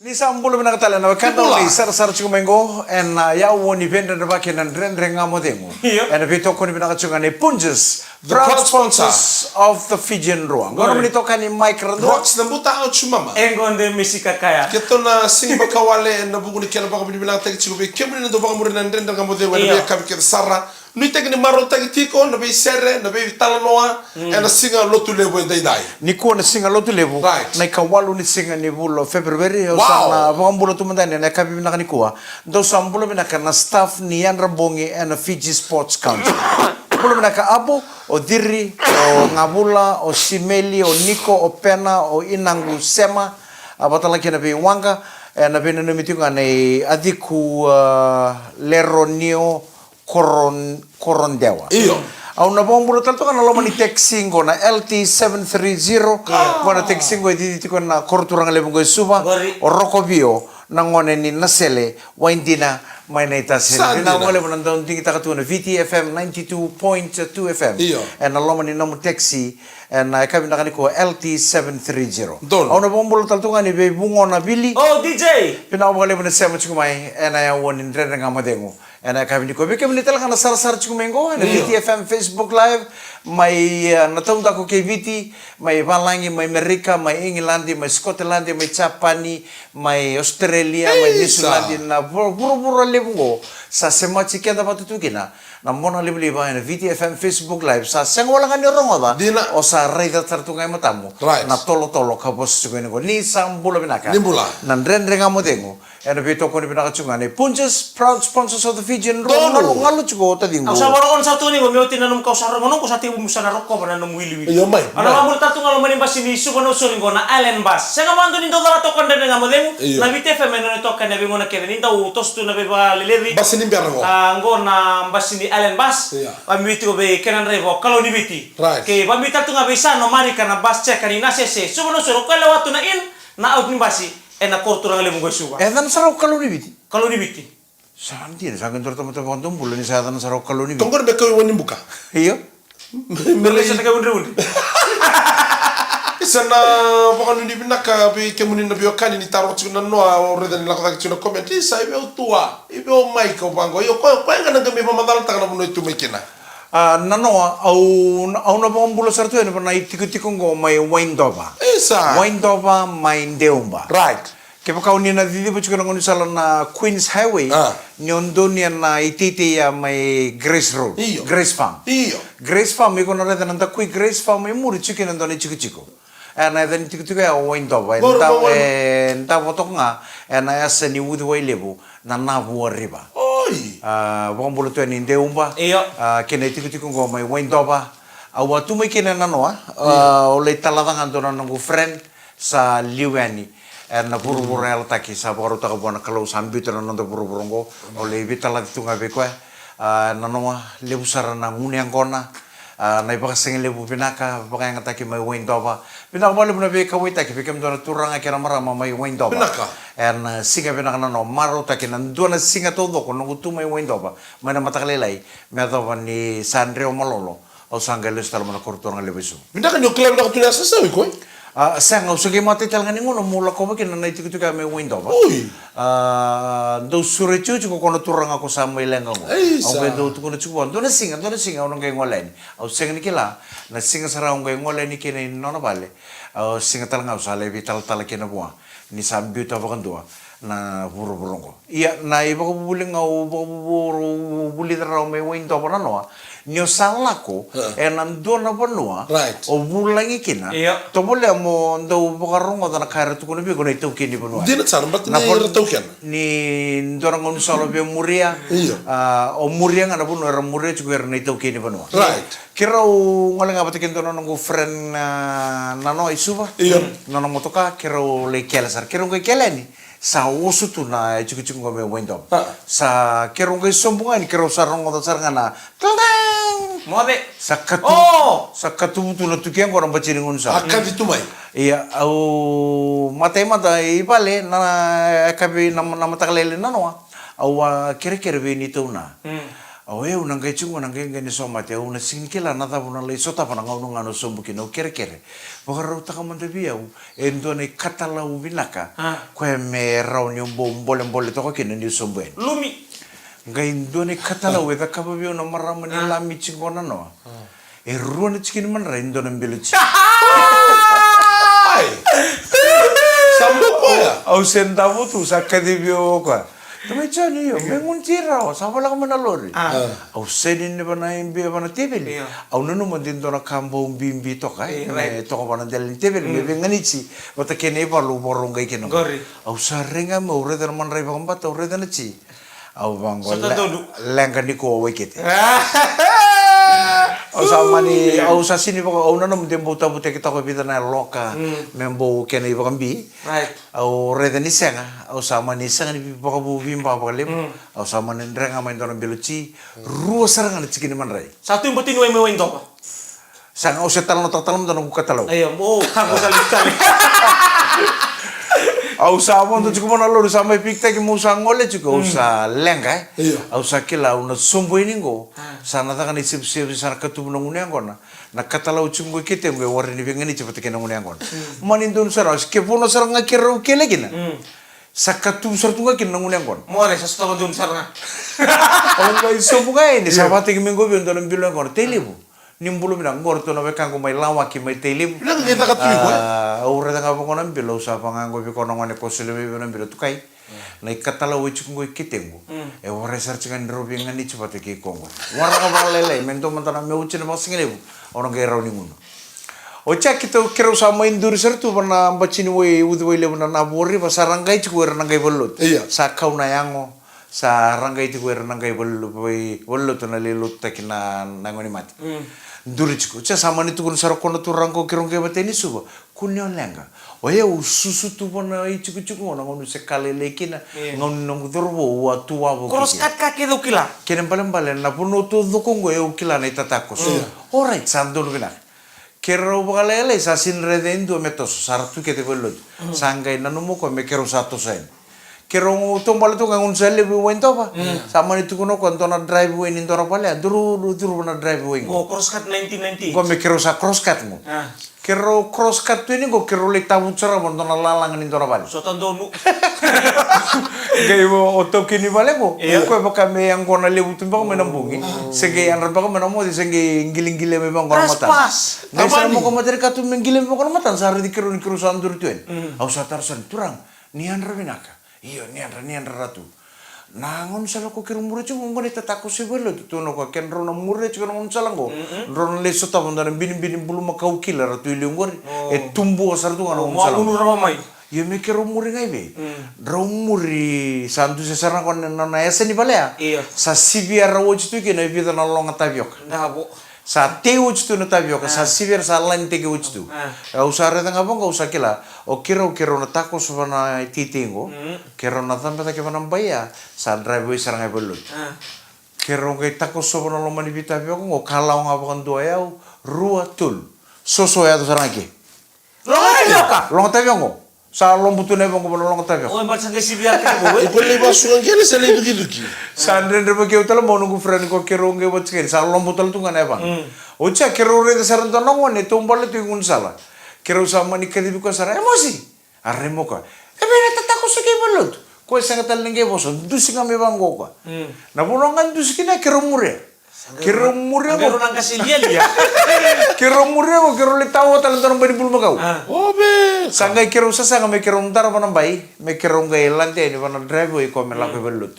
Ni sambulo bina katala na wakanda ni sar chukumengo en ya woni venda na bakin and renga modemo. En vito ko ni bina kachunga ni Punjas, proud sponsors of the Fijian Roa. Ngono ni toka ni Mike Rando. Rocks na buta au chumama. Engonde misika kaya. Kito na simba kawale na bugu ni kela baka bina tagi chikubi. Kemuni ndo baka muri na renga modemo na bia kabi kira sara. Nui tagi ni maro tagi tiko na bei sere na bei talanoa na singa lotu lebu endai dai. Ni ko na singa lotu lebu. Na ikawalu ni singa ni bulo February na pambulo tumandani na kabi bina kanikuwa. Do sambulo bina kana staff ni Yan Rabongi and Fiji Sports Council. Bulo bina ka abo o diri o ngabula o simeli o niko o pena o inangu sema abatala kena be wanga na bina numitunga nei adiku leronio korondewa. Iyo. Au na bombulo tanto kana lo mani texingo na LT730 kona texingo di kona korturanga lebungo suba o rokobio na ngone ni nasele waindina maineta sele na ngole bona ndon tingi takatuna VTFM 92.2 FM and lo mani no taxi and I kabi nakani ko LT730 au na bombulo tanto ngani be bungo na bili oh DJ pina ngole bona sema chukumai and I won in renga madengo and I kabi ko be kemni talaga na sar chukumengo and VTFM Facebook live mai natunda ko KVT mai Balangi mai Amerika mai England mai Scotland mai Japani mai Australia mai New Zealand na buru lebungo sa sema chikenda patutukina na mona liba na VTFM Facebook live sa sengwala ngani rongoda o sa raida tartungai matamu na tolo kabos chukumengo ni sambulo binaka na renga modengo and bito ko ni binaka chungane Punjas proud sponsors of the Fijian Roa ngalo chuko tadingo sa baron sa tuni mo tinanong ka sa romono ko sa tibu sa naroko ba na wili yo mai ana mamul tatu ngalo mani basini sukono suringo na Allen Bass sa ngamando nindo dala to kanda nga modemo na VTFM no to kana be ngona kevin inda utos tu na be ba lelevi basini mbiarngo ngona basini Allen Bass amiti ko be kenan revo kaloni biti ke ba mita tu nga be sa no mari kana Bass check kanina sese sukono suro kala watu na in na out ni basi na korturang lemu gosuga dan sarau kaloni biti Santi, sangan tertentu pontum bulan ini saya tanah sarau kaloni biti tongor be ko woni buka iyo Malaysia ta kawundre Sana pokon ni binaka be kemuni na biokani ni tarot na no already ni lakota kina comment isa ibe utua ibe o Michael bango yo ko ngana ngami pamadal ta na muno itu mekina nanoa au na bombulo sartu ene na itiko ngo mai Waindova Waindova mai Ndeumba right ke pakau ni na didi bucu kana ngoni sala na Queens Highway nyondo ni na ititi ya mai Grace Road Grace Farm Grace Farm iko na reda nanda kui Grace Farm mai muri chicken ndo ni chico ana then tiko ya Waindova nta botok nga ana ya seni wudi wai lebu na nabu riba bombulo tu ni Ndeumba kena tiko ngo mai Waindova au atu mai kena nanoa ole taladang andona nangu friend sa Liwani na buru-buru el taki sa baru tak buana kalau sambil tu nonton buru-buru ngo oleh bitala itu ngabe kau nanoa lebu sarana ngunyang kona na ibaga sengel lebu pinaka baga yang taki mai Waindova pinaka boleh buna be kau taki pikam dona turang akira marama mai Waindova and singa pinaka nano maro taki nan dona singa todo ko nungu tu mai Waindova mana mata kalelai medo ni Sandreo Malolo o sangeles dalam mana korturang lebu su pinaka nyoklam dak tu nasa sawi koi sang usagi mati talangani ngono mula ko bakin na itu ka me Waindova do surechu ko kono turang ako sa may lenga mo au be do tu kono chuan do na singa onong kay ngolen au singa ni kila na singa sarang kay ngolen ni kini nono bale au singa talanga usale vital kina buah ni sambi ta bakandua na buru-buru ko iya na iba ko buling au buru buli dara me Waindova na noa nyo salako nando na banua o bulangi kina to bole mo ndo bokarong na kara tu kuno bi kuno itu kini banua dina tsara bat na tau ken ni ndorang on salo be muria o muria ngana bunu era muria juga era itu kini banua kira o ngolenga batakin to nongo friend nano isuba nano motoka kira o le kelasar kira o kelani sa osu tu na cukup ngome Waindova sa kira o sombungan kira o sarong o sarangana Mobe sakatu tu na tukian ko orang baca dengan sa akan itu mai iya au mata ibale na kabi nama takalele na noa au kira-kira be ni tu na eu nang kai chungo nang kai ngani soma te una singkila na tabu na le sota pa ngau ngano sombu kino kere kere pokora uta ka mande biau endo ne katala u vinaka ko me rauni un bombole mbole to kino ni sombu lumi ngai endo ne katala u da ka biau no marama ni la mi chingona no e ruone chikin man ra endo ne beluchi sambu ya au sentavo tu sakadi biau ko Tama chani yo, mengun tira o, sama lang manalori. Au seni ni bana imbi bana tebeli. Au nunu mandin dona kambo bimbi to kai. To bana delin tebeli, bebe nganichi. Bata kene balu borong kai keno. Au sarenga mo ure dan man rai bamba to ure dan chi. Au bango lenga ni ko wekete. Au samani au sasini bako au nanu mendem buta buta kita ko bidana loka membo kene bakambi. Au ure dan isenga. Au samani isenga ni bako bu bimba bakalem. Au samani ndrenga main dona beluci. Ruo saranga cikini man rai. Satu yang penting we main topa. Sang au setal no talam dona buka talau. Ayo, aku sekali. Au sa mo to chiko na loro sa mai pikta ki mo sa ngole chiko sa lenga au sa kila una sombo iningo sa na ta ni sip sip sa ka tu no ngune ngona na katala u chungo kete ngwe warni ni bengani chepate kena ngune ngona manin dun sa ras ke pono sa nga kero kele gina sa ka tu sa tu nga kena ngune ngona More sa sto dun sa nga au ngai sombo ga ni sa pate ki mengo bi ndon bilo ngona telebu nimbulu minang ngorto na bekango mai lawa ki mai telim bilang kita katui ko ora nga ba kono bilo sa pangango bi kono ngone ko sele bi no bilo tukai na ikatala wichu ngo kitengo e ora search ngan robi ngani chupate ki kongo wara nga ba lele mento mantana me uchi na basingele ora nga rauni nguno o chakito kero sa mai ndur sertu bana bachini we udwe le bana na bori ba sarangai chu ora ngai bolot sa kauna yango sa rangai tu ora ngai bolot na le lut takina nangoni mati Durichko, cha samani tu kun sarokono tu rangko kirongke bateni suba, kunyo lenga. Oye susu tu bona ichuku chuku ona ngonu sekali lekina, ngonu nongu dorbo wa tuwa bo. Cross cut kaki do kila. Kenen balen na puno tu dokongo e ukila na itatakos. Alright, sandor gina. Kero bagalele sa sinredendo metos sartu kete belot. Sangai nanumo ko me kero satu sen. Kero tombal tu ngangun sele bu wento pa sama ni tu kuno kontona drive way ni ndora pale duru na drive way go cross cut 1990 go me kero sa cross cut mo kero cross cut tu ni go kero le tabu cara montona lalang ni ndora pale so tandonu gai bo oto kini pale go ko baka me yang gona le butum baka menambungi sege yang baka menamo di sege giling-gile me bang gona mata ngai sa mo ko mater katu menggile me gona mata sar di kero sandur tuen au sa tarsan turang nian rabinaka Iyo nian ratu. Nangon sala ko kiru mure chu ngone tatako se belo tu no ko ken rona mure chu ngone sala ngo. Rona le sota bonda bin bulu makau kila ratu ile ngori e tumbu asar tu ngone sala. Mo unu mai. Yo me kiru mure ngai be. Ro muri santu se sarna kon na ese ni balea. Sa sivia rawo chu ke na vida na longa tabiok. Na bo. Sa te uchitu na tabioka sa sivir sa lain tege uchitu usare tanga bonga usakila o kero na tako subana titingo kero na tampa ke bana baya sa drive saranga belut kero ke tako subana lo mani bita bioko ngo kala nga bonga doya rua tul soso ya to saranga ke longa tabiongo sa lombutu ne bongo longa tabiongo o mbal sange sibia ke bo ko le basu ngene se le duki sa ndendre ba ke utala monu ku friend ko kero nge botske sa lombutu tu ngane bang Ocha kero re de saranta no ne tombale tu ngun sala. Kero sama ni kedi ko sara emosi. Arremo ko. E bene tatako su ke bolut. Ko sanga talenge boso dusinga me bango ko. Na bonongan dusikina kero mure. Kero mure ko nang kasilian ya. Kero mure ko kero le tawo talantan bari bulu makau. Obe. Sanga kero sasa me kero ndara bana bai. Me kero ngai lante ni bana drive ko me la ko bolut.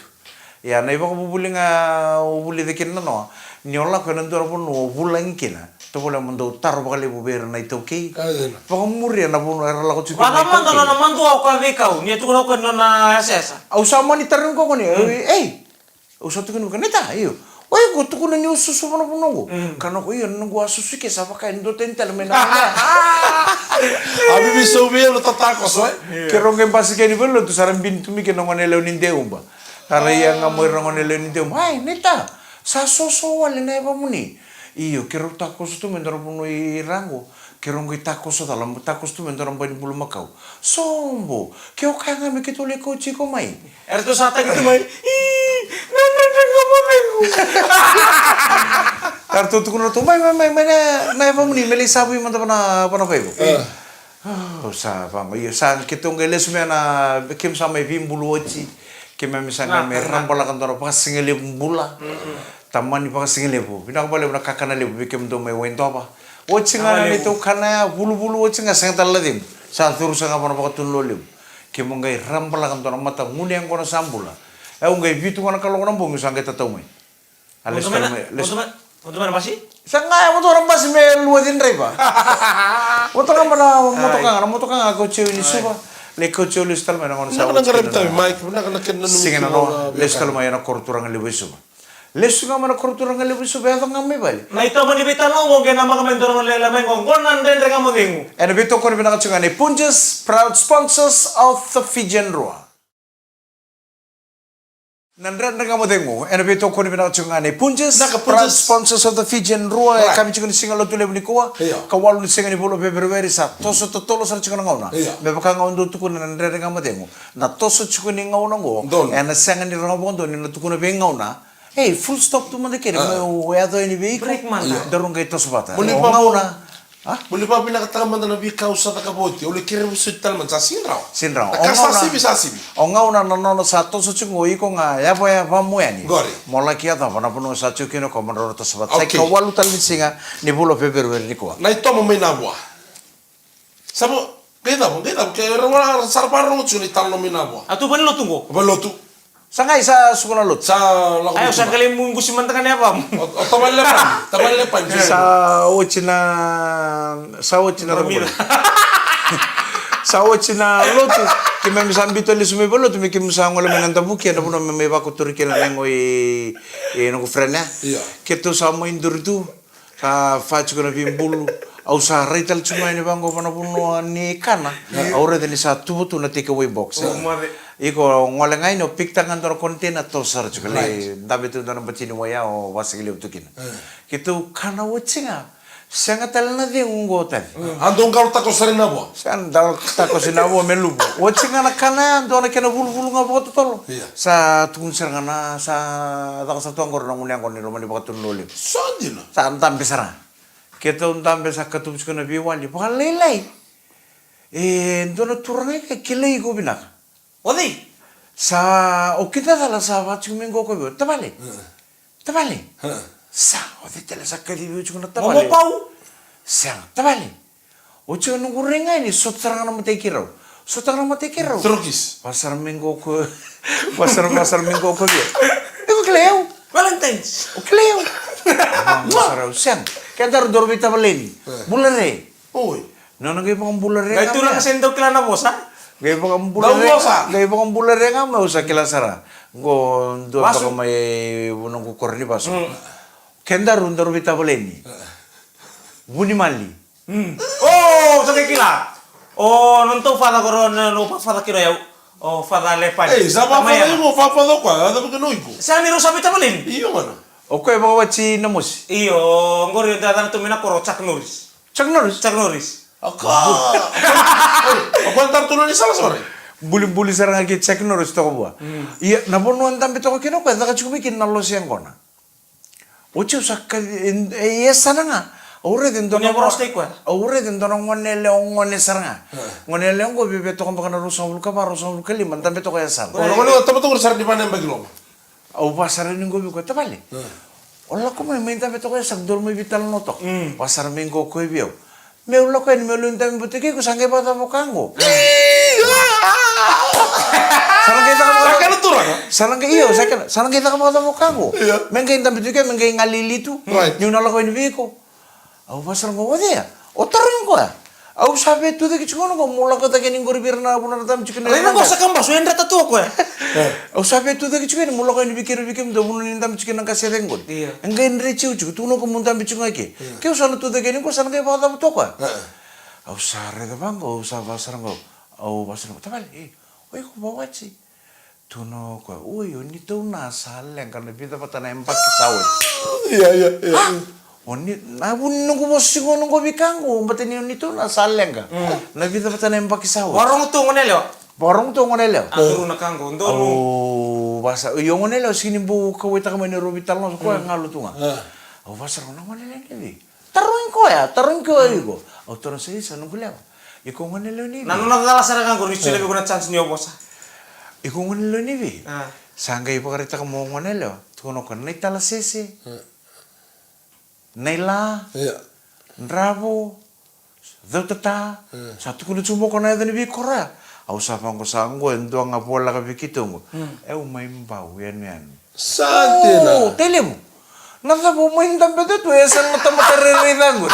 Ya na iba ko bubulinga ubuli de kinna no. Nyola ko nandora pun no bulang kina to bola mando tar bakale buber na ito kay pa muri na pun era la ko chuki pa naman to naman to ako kau ni to ko na sesa au sama ni tarun ko ni au sa to ko neta iyo oi ko to ko ni susu pun go kana ko iyo ngo asusu ke sa pa ndo tental mena abi biso be lo tatako so kero ngem pasi ke ni belo to saram bin tumi ke no ngone leonin deumba kara yang ngamoy ngone leonin deum ai neta sa soso wale na iba muni iyo kero takos tu mendoro puno irango kero ngi takos dalam takos tu mendoro bani bulu makau sombo keo kaya ngame kito leko chiko mai erto sata gitu mai nana ngamo mengo Kartu tu kuno tu mai apa muni meli sabu manta pana paibo. Sa pang iyo sa kitong geles me na kim sa mai bulu oci. Kim misalnya me rambola kan toro pas singele bula. Taman pa singele bu. Bina ko bale na kakana lebu bikim do mai wento apa. Oci ngana itu kana bulu oci nga seng taladim. Sa turu sa ngapa pa tun lolim. Kim ngai rambola kan toro mata ngune ang kono sambula. Ngai bitu kana kalau kono bongi sang kita tau mai. Alis kalau mai. Untuk mana pasti? Sanga mo to rambas me luadin reba. Moto kang ako chew ni suba. Le ko chew li stal mena ngono sa. Nak ngarep tayo Mike, nak ken nanu. Singena no, les kal may na korturang lebu suba. Les nga mana korturang lebu suba ya ngam me bali. Na ito man ibita no mo gena mga mendoro ng lelamay kong konan den rega mo dingu. And bito ko ni pinakachungan ni Punjas, proud sponsors of the Fijian Roa. Nandran na mo dengo, and bito ko ni pinakachungan ni Punjas, proud sponsors of the Fijian Roa. Kami chungan ni singa lo tule ni kuwa. Kawalo ni singa ni bolo February sa toso totolo sa chungan ngauna. Me baka ngaun do tukun nandran na mo dengo. Na toso chungan ni ngauna ngo. And na singa ni rangabondo ni tukun be ngauna. Hey, full stop tu man kere. Me ya do ni be. Break man. Darung kay toso bata. Ngauna. Boleh pa pinakataman na nabi kausa ta kaboti. Uli kire mo sutal man sa sinraw. Sinraw. Kasasibi. Ngauna no sa toso chungo iko nga ya pa mo yani. Gori. Mola kia ta pana puno sa chukino ko man ro toso bata. Sai kawalu tal ni singa ni bulo February ni ko. Na ito mo may nabwa. Sabo, kita kaya wala sarparo mo chuni tal no may nabwa. Atu ban lo tunggu. Balotu. Sangay sa sekolah lot. Sa lagu. Ayo sa kali munggu si mantakan ya pam. Tamal lepan. Sa ochina ramon. Sa ochina lotu. Kime misambito li sumi bolo tumi kim sa ngolo menanta buki na puno me ba ko turki na lengo e no frena. Keto sa mo indurdu. Sa facu ko na bimbulu. Au sa reital cuma ini banggo pana puno ni kana. Aure de ni sa tubutu na take away box. Iko ngole ngai no pikta kantor kontena to sar chukale dabe tu dana bachini moya o wasigile utukin. Kitu kana wochinga. Sanga talna de ungo tan. Andong kau tako sarina bo. San dal tako sinabo melu. Wochinga na kana andona kena bulu ngabo to tolo. Sa tun serngana sa tak sa tuangor na ngunyang kon ni romani bakatun loli. Sandina. Sa antam besara. Kita untam besa katubs kana biwali. Bakal lelai. Ndona turangai ke kilei go binak. Odi. Sa o kita dala sa va chumingo ko bio. Tabale. Sa o de tele sa ka dibi chuna tabale. Mo pau. Sa tabale. O chuno ngurenga ni sotranga na mate kirau. Trokis. Pasar minggo ko minggo ko bio. Iko kleo. Valentine's. O kleo. Masarau sen. Kadar dorbi tabalen. Bulare. Oi. Nana ge pang bulare. Gay tulang sendok kelana bosa. Gaya bang bulare nga mau sa kilasara. Go do pa may bunong ko korni baso. Kenda rundar bita boleni. Buni mali. Oh, sa kila. Oh, nonto fada koron no pa fada kiro yaw. Oh, fada lepan. Zaba fada mo fa do kwa, ada ko noiko. Sa ni rosa bita bolen. Iyo mana. Okay, mga wachi namos. Iyo, ngori dadan tumina koro Chuck Norris. Ako antar tulo ni salah sore. Buli sarang agi Chuck Norris to ko. Iya, nabono andam bito ko kino ko, daga chumi kin nalo siyang kona. Ocho sakka sana nga. Ore din dono ngone saranga. Ngone leong go bebeto ko bakana rosol ka ba rosol ka liman tambe to ko yasar. Ono tamu to sar di panen bagilom. Au pasar ni go ko tabale. Ola ko may tambe to ko yasar dormo vital notok. Pasar minggo ko bio. Meulo kan melun tambe butike ko sangge bata mo kango. Sarang kita Sakana turang. Sarang kita mo kango. Mengke tambe butike mengke ngalili tu. Nyuna lo ko ni biko. Au pasar mo wade ya. Otarang ko ya. Au sabe tu de kichuno ko mula ko ta kening gori birna punar tam chicken. Rena ko sakam baso en rata tu ko ya. Au sabe tu de kichuno mula ko ni bikim do bunun tam chicken ang kasi rengon. Engai nre chiu chu tu no ko mun tam bichunga ke. Ke usano tu de kening ko san ke ba ta to ko. Au sare de bango sa basar ngo. Au basar ngo tabal oi ko bawa chi. Tu no ko oi oni tu na sal yang kan lebih dapat na empat kisawet. Iya. Oni nabun nunggu bosi ko nunggu bikango, batin yun nito na salenga. Nabita pa tayo yung pakisawa. Warung tu ngone leo. Borong to ngonelo. Aturu na kanggo ndonu. Oh, basa yo ngonelo sini bu ko wita kama ni robital no ko ngalu tunga. Oh, basa na ngonelo ni. Taruin ko iko. Oh, toron sei sa nunguleva. Iko ngonelo ni. Nanu na dala sara kanggo ni chile ko na chance ni obosa. Iko ngonelo ni vi. Sangga ipo karita ka mo ngonelo. Tuno ko nei tala sese. Neila. Ndravo. Dotata. Satu kuno chumo ko na dani vi kora. Au sapang ko sanggo endo nga bola ka bikitungo. Mai mbau yan. Santina. Oh, telemo. Nasa po mo hindang beto to esa na tamatariridan ko.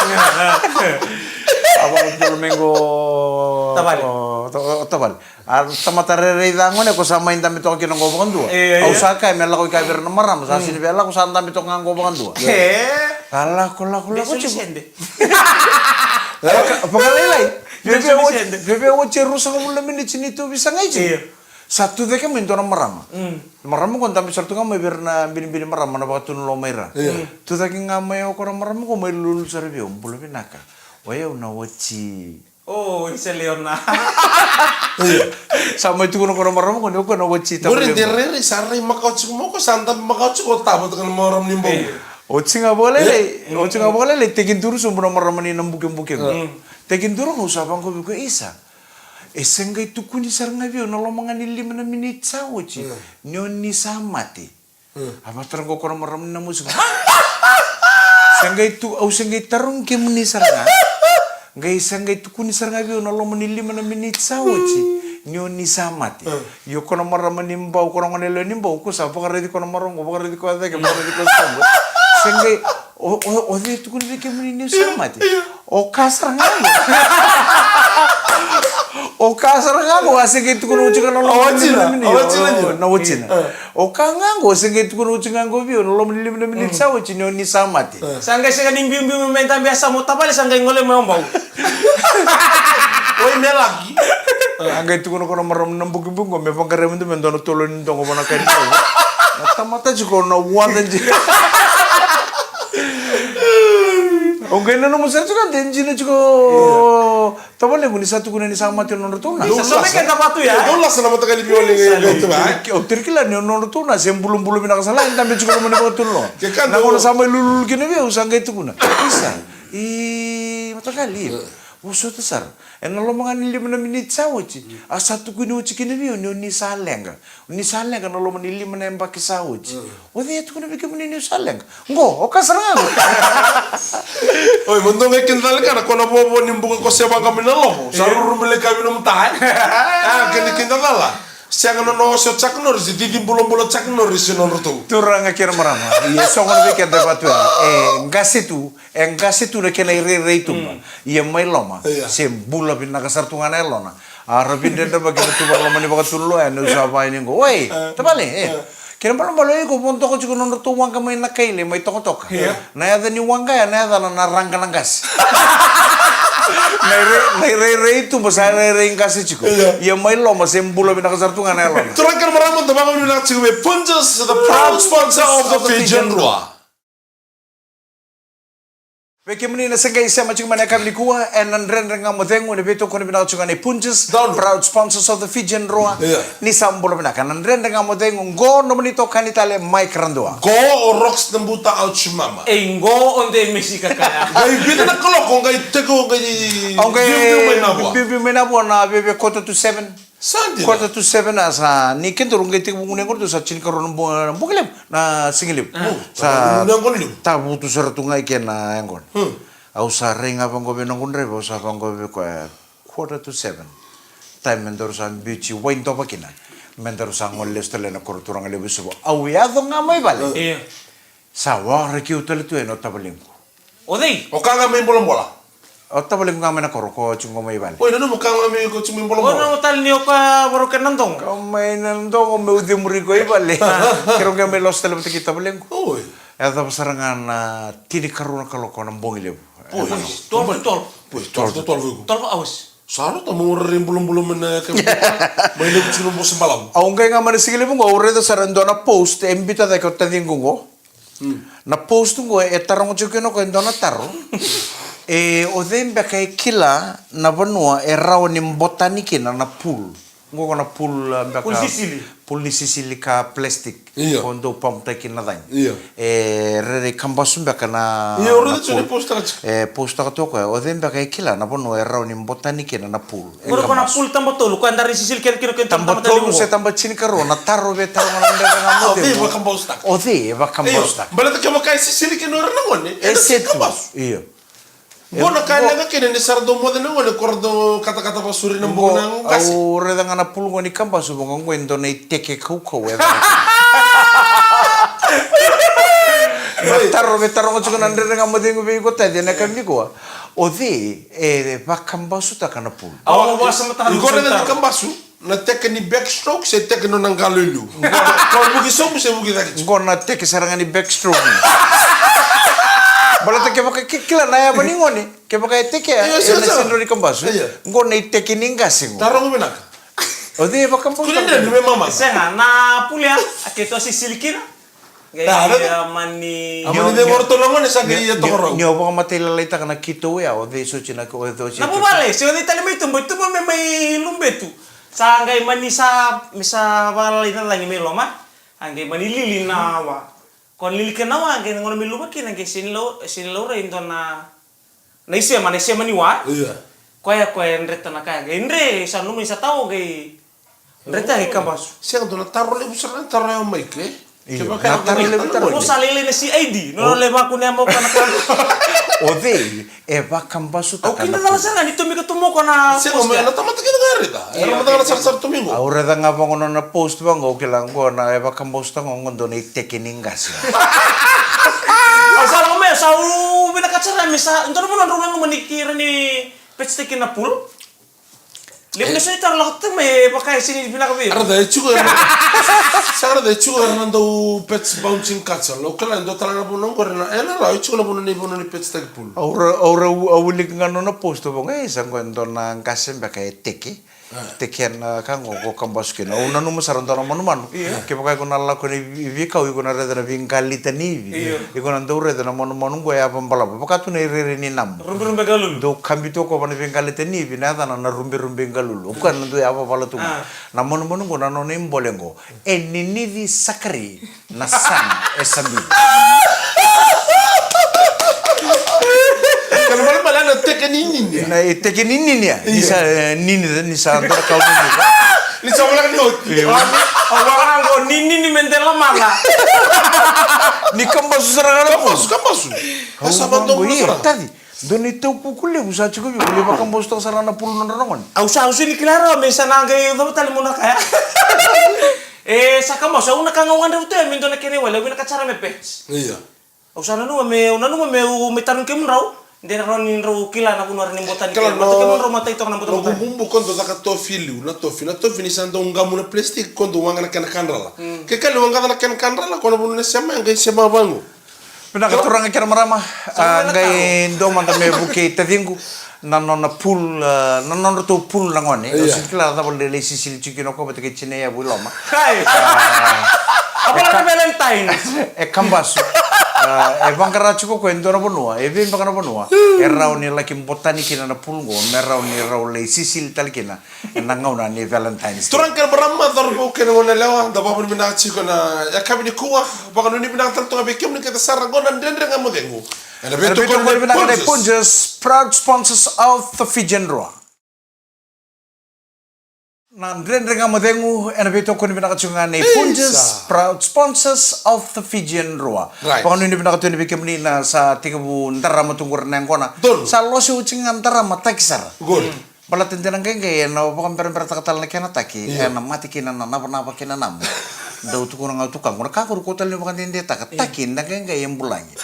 Abang Domingo tabal. Tamatariridan ko ne ko sama hindang beto kinong gobangan dua. Au saka me la ko kaber na maram sa sini bela ko sandam beto ngang gobangan dua. Kala ko chibo. Pakalilay. Bebe wache rusa ko mula mini chinito bisa ngaji. Satu deka mendora marama. Marama ko tambi sartu nga may berna bini marama na baka tunulo mayra. Tu daki nga may okora marama ko may lulu sarbi umbula binaka. Waya una wachi. Oh, isa leon na. Sama itu kono marama ko na wachi ta. Bore derere sarri makauchi mo ko santa makauchi ko tabo kan maram nimbo. Ochi nga boleh le tekin turu sumbuna marama ni nambuke-buke. Tekin turu no usapang ko biko isa. Esenga itu kuni saranga bio na lomanga ni 5 menit sawochi. Nyoni samati. Apa terang ko kono maram na musik. Senga itu au senga tarung ke muni saranga. Ngai senga itu kuni saranga bio na lomanga ni 5 menit sawochi. Nyoni samati. Yo kono maram ni mbau kono nganelo ni mbau ko sa pakare di kono maram ko pakare di ko ade ke pakare di ko sambo. Senga o de itu kuni ke muni ni samati. O kasar ngago. O kasar ngago asing itu kuno ucing no na wachina. O kangango asing itu kuno ucing ngago bio no lo menit sawo chino ni samati. Sangga sega nimbium menta biasa mo tabale sangga ngole mo mbau. Oi me lagi. Angga itu kuno marom nambuk bungo me pangkare mundu mendono tolon ndongo bona kain. Mata juga na wanda ji. Ongkena no musa juga denjina juga. Tabale muni satu kuna ni sama ti non rotuna. Sampai kan dapat ya. Dolas na mata kali biole gitu ba. O terkila ni non rotuna sem bulum-bulum na kasala tambe juga muni betul lo. Na kono sama lulul kene be usanga itu kuna. Bisa. Mata kali. Uso tesar. Ena lo mangani 5 menit sawochi. Satu kuni uchi kene be ni salenga. Ni salenga no lo mani 5 nemba ke sawochi. Ode itu kuna be ke muni ni salenga. Ngo okasaranga. Oi, mundo me kendal kana kono bobo nimbuka ko seba kami na lo. Saru rumele kami no mtai. Kini kendal la. Siang no so cak no risi di bulo cak no risi no rutu. Turang akira marama. Iya songon be kende batu. Engasitu na kena ire itu. Iya mai loma. Sem bula bin nakasartungan elona. Arabin denda bagi tu loma ni bakat tulo anu sapa ini go. Woi, tabale. Kira malam baloi ko ponto ko chuko no rutu wang kamay nakaile may toka. Na ada ni wang kaya na ada na rangka nangkas. Nai itu masa nai kasih cukup. Ya mai lo masih bulan bina kasartungan elon. Terakhir meramun teman kami bilang cukup. Punches the proud sponsor of the Fijian Roa. Bagaimana sengai sama cuma nak kami kuah, enandren dengan modengu ni betul kau ni bina cuma ni Punches, proud sponsors of the Fijian Roa. Ni sambul bina kan enandren dengan modengu go nomor ni tokan Italia Mike Randoa. Go rocks nembuta out chumama. Go onde Mexica kaya. Gai bina na kalau gai teko gai. Bibi menabua na bibi quarter to 7. Quarter to 7 asa ni kan turun gai teko bungun engkau tu sa chin karon bukilem na singilem. Sa tabu tu seratungai kena engkau. Au saring apa nggo benong kunre ba sa nggo be quarter to 7. Time mendor san bichi wain to pakina. Mendor sang ngol stele na kurturang le buso. Au ya do ngamai bale. Sa wa reki utel tu eno tabalingku. Odei. O kanga main bola. O tabalingku ngamai na koroko chungo mai bale. Oi nanu kanga main ko chungo bola. Ono tal ni oka baru kan nantong. Kamay nandong o me udi muri ko ibale. Kiro ngamai los tele pati tabalingku. Oi. Eta pasarangan tini karuna kaloko nang bongile. Tol awas. Saru ta mungurrin bulum-bulum na kami. May lebu sino mo sembalam. Aunque nga man sigile mo already sarando na post embita da ko tading go. Na post ngo etarong chukeno ko ndona taro. O dembe kay kila na banua raw ni botaniki na pool. Ngo kona pool Pool Sicily. Pool ni Sicily ka plastic. Iya. Kondo pam takin na dain. Iya. Rere kambasu mbaka na. Iya, ora tsone posta ka. Posta ka toko o den mbaka kila na bono era ni botaniki na pool. Ngoro kona pool tambo tolu ko andari sisil ken kino ken Tambo tolu se tamba chini karo na tarro be tarro na ndega na mode. Ode ba kambosta. Ode ba kambosta. Balata kama kai Sicily ke no era ngone. Esetu. Iya. Bona kaya nga kene ni sardo mo de ngone kordo kata-kata pasuri ng buko ng kasi. Au reda ngana pool ngoni kambasu bongo ngwendo na iteke kuko we. Tarro be tarro ngo chukana ndere ngamode ngbe ko tade na kambi ko. Ode ba kambasu ta kana pool. Awa mo sa mata Igor na kambasu na teke ni backstroke se teke no nang galulu. Kau bugi so se bugi daki. Ngona teke sarangani backstroke. Balata ke baka kikila na ya bani ngoni. Ke baka teke ya na sindro di kambasu. Ngona iteke ningasingo. Tarong benaka. Ode ba kambasu. Kulenda ni mama. Senga na pulia aketo si silkina. Gaya mani. Amani de mortolongo ni sagi ya tokoro. Ni obo matela laita kana kito ya ode so china ko ode so. Na bubale, se ode tali mai tumbo me mai lumbetu. Sa ngai mani sa misa balai na langi me loma. Angai mani lili nawa. Kon lili kenawa ngai ngono me luma kina ngai sinlo re indona. Na ise mani wa. Iya. Koya ndreta na kaya. Ndre sa numi sa tao ngai ndreta he kambasu. Siang dona tarro le busara tarro ya mai ke. No salile na si ID. No le ba kunya mo kana kana. Ode ba kambasu ta Au kina dala sana ni tumi ketumo kana. Siang mo na tamata kina garita. Era mo dala sar tumingo. Aura da nga bangono na post bango kilang ko na ba kambasu ta ngondo na iteke ningas. Asal mo sa binakatsara misa. Ito mo na rumang manikira ni petstekin na pool. Lihat na siya lakot may pakai sini binakabi. Ara da chugo. Sara da chugo nando pets bouncing cats. Lo kala ndo tala na bunong ko na. Ela ra chugo na bunong ni pets tag pool. Aura awulik ngano na post bango sang ngondo na kasem ba kay teke. Tekian kango ko kambasu kina. Una numu saranto na manu. Ke pakai ko nalla ko ni vika ko na reda na vingalita ni. Iko na ndore na manu go ya pambala. Pakatu na rere ni nam. Rumbe galul. Do kambito ko bana vingalita ni vinada na rumbe galulu. Ko na do ya pambala tu. Na manu go na no nem bolengo. Enini di sakari na san esambi. Kalau malam na teke nini ya. Na teke nini ya. Ni sa andor kau ni. Ni sa wala ni. Orang go nini mentela mala. Ni kambasu sarangana Kambasu. Asa bandong mo tadi. Doni teu pukule usa chico bi le ba kambasu ta sarana pulu na rongon. Ausa ni claro me sana ngai do tali mona kaya. Sa kambasu una kangawan do te mindo na kene wala wina kacara me pets. Iya. Ausa nanu me metarun kemunrau. Dena ronin ro kila na kuno rin botan Kala ke. Mata kemun ro mata ito na botan. Bumbu kondo zaka tofili, na tofi ni sando ngamu na plastic kondo wanga na kanrala. Ke kali wanga na kanrala kono bunu na sema ngai sema bangu. Pina ka turang kira marama ngai ndo manta me buke tadingu nanon na pool nanon to pool na ngone. Sikila ta bolde le sisil chikino ko bete ke chine ya buloma. Hai. Apa na Valentine? Kambasu. Bangkara chuko ko endora bonua. Even bangkara bonua. Erau ni laki botani kina na pulgo. Merau ni rau le sisil talkina. Nangau na ni Valentine's. Turang kira barama darbo kena ngone lewa da babun bina chiko na ya kabini kuwa bakano ni bina tanto ngabe kem ni kita saragona ndendre ngamu dengu. Ela beto ko bina Punjas proud sponsors of the Fijian Roa. Na ndrendre ngamodengu ena beto ko ni binakachunga ni Punjas proud sponsors of the Fijian Roa. Pangano ni binakatuni bikemni na sa tigabu ndara matungur na ngona. Sa losi ucing antara matakisar. Gol. Balatin tinang kenge na pakam perkatal na kena taki na mati kina na napa kina nam. Dau tu kurang tukang ngona kakur kotal ni bakan tinde takin na kenge yang bulangi.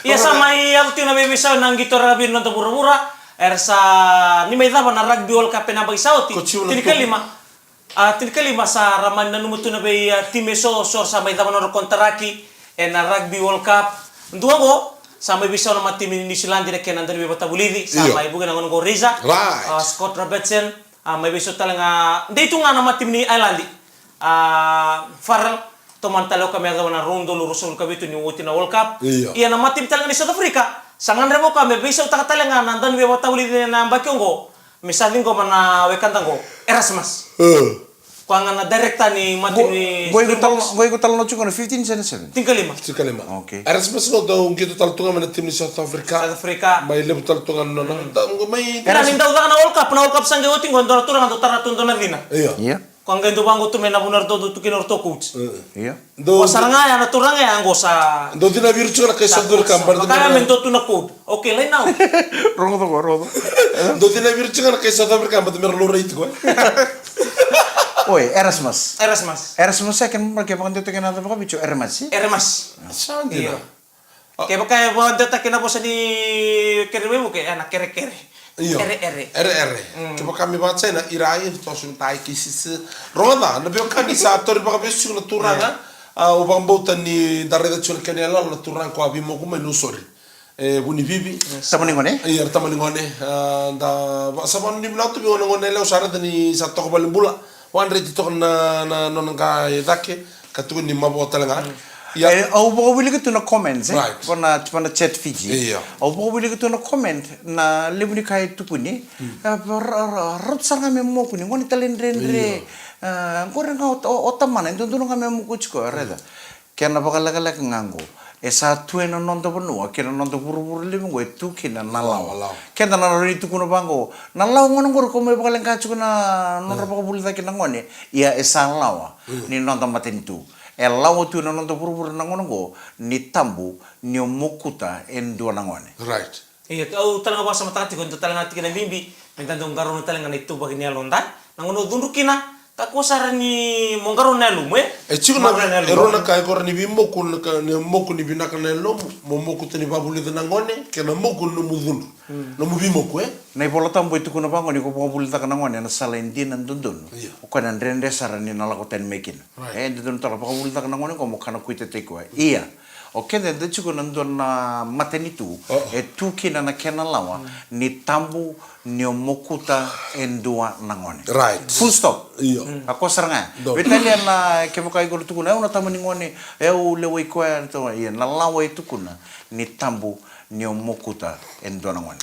Iya sama yang tina bebisa nang gitu rabin nonton pura-pura. Ersa ni may daba na rugby World Cup na bagisauti. Tinika lima sa raman na numuto na bay time so sa may daba na kontraki na rugby World Cup. Nduwa ko sa may bisaw na mga team ni New Zealand na kaya nandan may batabulidi sa may bugan ng Riza, Scott Robertson, may bisaw talaga dito nga na mga team ni Ireland. Farrell tumantalaw kami na rondo lurusol kami ito yung uti na World Cup. Iya na mga team talaga ni South Africa. Sangan remo kami bisaw taka talaga nandan may batabulidi na bakyong ko. misalin ko mana wekan tangko Erasmus. Kung na direkta ni mati ni Gue ikut tal no cukup 15 7. tinggal 5. Tika lima. Oke. Erasmus no daw gitu tal tunga mana tim ni South Africa. South Africa. May lebu tal tunga no may Era ninda udah na World Cup sange oti ngondor turang to taratun to na dina. Iya. Kung gendo bango to mena bunar to tukin orto coach. Iya. Do Wasaranga ya na turang ya anggo sa do dina virtual kay South Africa bar. Kaya mento to na code. Okay, lain now. Rodo. Do dina virtual kay South Africa bar mer lo rate ko. Oi, Erasmus. Erasmus Saya kan mereka makan itu kena apa bicu Erasmus sih? Erasmus. Sangi. Iya. Kayak pakai bawa data kena bosa di kere mo kayak anak kere. Iya. RR. Coba kami baca na irai to sun tai kisis. Ronda, na biyo kan di sator baka besu na turanga. Ubang bautan ni redazione canela na turang ko abi mo kuma nusori. Buni bibi. Sama nih ngone? Iya, tamani ngone. Da sama ni mnatu bi ngone le usara ni satto ko balimbula. Wan reti to na non ka dake katu ni mabo talanga. Ya, au bawa beli gitu na comment, Right. Pernah chat Fiji. Iya. Au bawa beli gitu na comment na lebu ni kai tu kuni. Rot sanga memo kuni, ngoni talen rendre. Goreng kau otam mana? Itu nggak memo kucing kau reda. Karena bakal lagi nganggo. Esa tu eno nonto benua, kena nonto buru-buru lima gue tu kena nalau. Kena nalau itu kuno bangko, nalau ngono gue kau mau bakal ngkacu kena nonto bakal buli tak kena ngone. Iya esa lawa, ni nonto maten tu. Lawa tu nonto buru-buru nangono gue, ni tambu, ni omukuta endua nangone. Right. Iya, kau talang apa sama tati kau talang hati kena bimbi, minta dong garon talang itu bagi ni alontan, nangono dundukina. Tak kuasa ni mongkaro nelu me. Ciku na erona kai kor ni bimmo kun ni moku ni binaka nelo mo moku tani babuli tenangone kena moku no mudun. No mubimo ko Na ipola tambo itu kuna bango ni ko babuli tak nangone na sala indin andundun. Ko na rende sarani na la ko ten mekin. Ndun tala babuli tak nangone ko mo kana kuite te ko. Iya. Oke, dan itu juga nonton maten itu, itu kina na kena lawa, ni tambu ni omokuta endua nangone. Right. Full stop. Iya. Ako saranga. Italian na kemukai guru tu kuna, una tamani ngone, lewe ko to, iya, na lawa itu kuna, ni tambu ni omokuta endua nangone.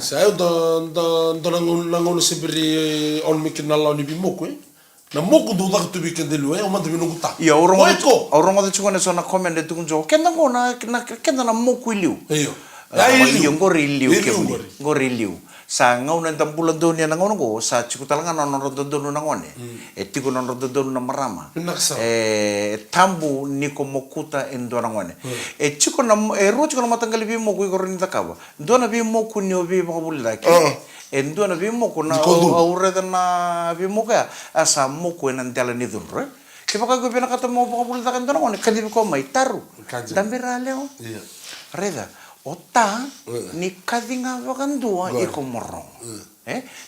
Saya nangon sibiri on mikin na lawa ni bimoko na moku do dak tu bikin delu o manda binu guta. Iya, orang ada cuma na komen itu kun jo. Kena ngona, kena na moku iliu. Iya. Iya, ngori iliu. Sa ngau na tampulan do niya nangono ko sa chikutalanga na norododo na ngone. Etiko na norododo na marama. Tambu niko mokuta endo na ngone. Chiko na ro chiko na matangali bi moku ko rin takaba. Do na bi moku ni obi bakabulida ki. Endo na bi moku na aureda na bi moku ya asa moku na ndala ni dunro. Kipaka ko pinakata mo bakabulida kan do na ngone kadibi ko mai taru. Dambira leo. Iya. Reda. Ota ni kadinga wakandua iko morong.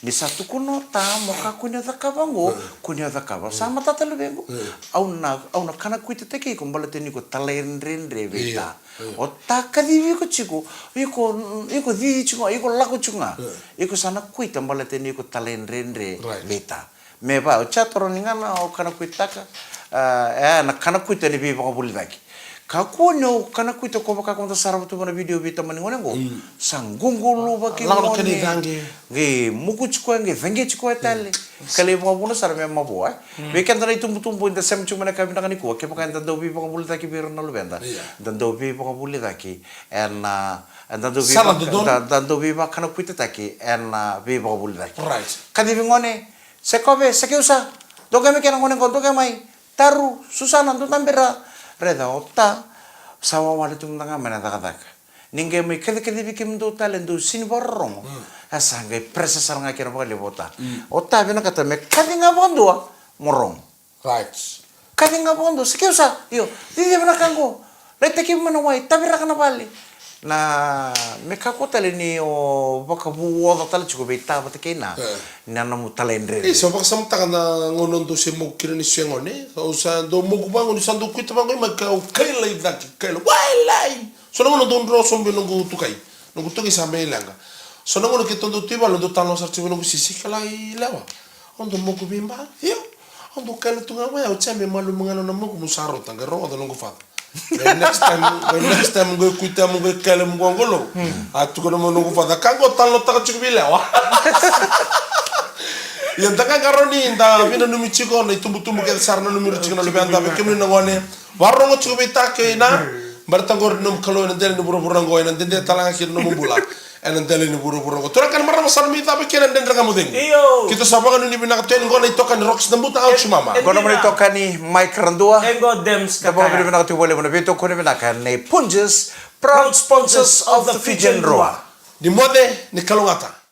Ni satu kuno ta moka kunya takabango kunya takaba sama tata lebengo. Au na kana kuite teke iko balate ni ko talendrendre beta. Ota kadivi ko chiku iko di chiku iko lako chunga. Iko sana kuite balate ni ko talendrendre beta. Meba chatoro ningana o kana kuitaka na kana kuite ni biba ko bulidaki. Kakuno kana kuito ko baka konta sarap tu mana video bita mani ngone go sanggungulu baki ngone ge muku chiko nge venge chiko tale kale mo bono sar me mabo be kan tara itu mutumbu inda sem chuma na kabina kani ko ke baka inda dobi baka buli taki bir na lubenda dan dobi baka buli taki ena dan dobi baka kana kuito taki ena be baka buli taki kadi ngone sekobe sekeusa doga me kana ngone ko doga mai taru susana tu tambira Reda ota sawa wale tum tanga mena taka. Ninge mai kede bikim do talento sin borromo. Asanga presa saranga kira bakal bota. Ota bina kata me kade ngabondua morong. Right. Kade ngabondo sekeusa yo. Didi bina kango. Rete kim mana wai tabira kana bali. Na me kakota le ni o baka buo da tal chuko beta bata kena. Nana mu talendre. So baka sam taka na ngonon do se mo kirani sengone. O sa do mo kubango ni sandu kuita bango ma ka o kaila idaki kaila. Wailai. So ngono do ndro sombe no tukai. No tukai sa me langa. So ngono ke tondo tiba lo do talo sa chibo no sisi kala ilawa. Ondo mo kubimba. Yo. Ondo kaila tunga ma o chambe malu mangano na mo kumusaro tanga ro do no kufa. Next time gue kuita mo gue kele mo ngolo. Atu ko mo no kufa da kango talo taka chukubile wa. Yang tengah karoni inda bina numi chiko na itumbu-tumbu ke sarna numi chiko na lebih anta be kemni nangone warong chiko beta ke na bertanggur num kalau nanti ni buru-buru ngoy nanti dia talang akhir num bula nanti ni buru-buru ngoy tura kan marang san mi tapi kena dan kamu deng kita sabangan ni bina katen ngoy itokan rocks nembut out mama kono mo itokan ni Mike Randua Engo Dems Kapag kakaya. bina katu boleh mo bito kono bina kan ni Punjes proud sponsors of the Fijian Roa di mode ni kalungata